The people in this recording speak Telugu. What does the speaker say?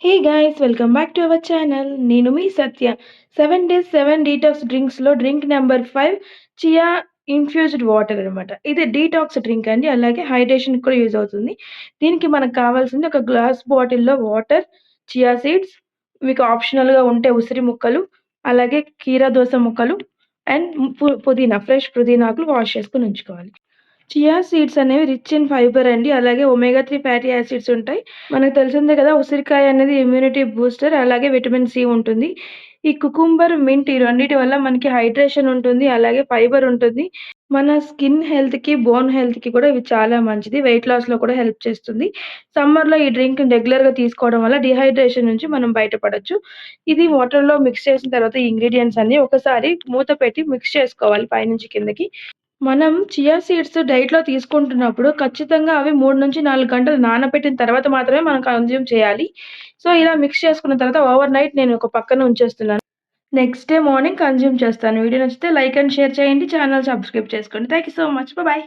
Hey guys welcome back to our channel. నేను మీ సత్య. 7 days 7 డీటాక్స్ డ్రింక్స్లో drink number 5 chia infused water అనమాట. ఇది డీటాక్స్ డ్రింక్ అండి. అలాగే హైడ్రేషన్ కూడా యూజ్ అవుతుంది. దీనికి మనకు కావాల్సింది ఒక గ్లాస్ బాటిల్లో వాటర్, చియా సీడ్స్, మీకు ఆప్షనల్గా ఉంటే ఉసిరి ముక్కలు, అలాగే కీరా దోస ముక్కలు అండ్ పుదీనా, ఫ్రెష్ పుదీనాకులు వాష్ చేసుకుని ఉంచుకోవాలి. చియా సీడ్స్ అనేవి రిచ్ ఇన్ ఫైబర్ అండి. అలాగే ఒమేగా 3 ఫ్యాటీ యాసిడ్స్ ఉంటాయి. మనకు తెలిసిందే కదా, ఉసిరికాయ అనేది ఇమ్యూనిటీ బూస్టర్. అలాగే విటమిన్ సి ఉంటుంది. ఈ కుకుంబర్, మింట్ ఈ రెండిటి వల్ల మనకి హైడ్రేషన్ ఉంటుంది. అలాగే ఫైబర్ ఉంటుంది. మన స్కిన్ హెల్త్‌కి, బోన్ హెల్త్‌కి కూడా ఇవి చాలా మంచిది. వెయిట్ లాస్‌లో కూడా హెల్ప్ చేస్తుంది. సమ్మర్‌లో ఈ డ్రింక్ రెగ్యులర్‌గా తీసుకోవడం వల్ల డీహైడ్రేషన్ నుంచి మనం బయటపడొచ్చు. ఇది వాటర్‌లో మిక్స్ చేసిన తర్వాత ఈ ఇంగ్రీడియెంట్స్ అన్నీ ఒకసారి మూత పెట్టి మిక్స్ చేసుకోవాలి పైనుంచి కిందకి. మనం చియా సీడ్స్ డైట్‌లో తీసుకుంటున్నప్పుడు ఖచ్చితంగా అవి 3-4 గంటలు నానబెట్టిన తర్వాత మాత్రమే మనం కన్జ్యూమ్ చేయాలి. సో, ఇలా మిక్స్ చేసుకున్న తర్వాత ఓవర్ నైట్ నేను ఒక పక్కన ఉంచేస్తున్నాను. నెక్స్ట్ డే మార్నింగ్ కన్జ్యూమ్ చేస్తాను. వీడియో నచ్చితే లైక్ అండ్ షేర్ చేయండి. ఛానెల్ సబ్స్క్రైబ్ చేసుకోండి. Thank you so much. Bye.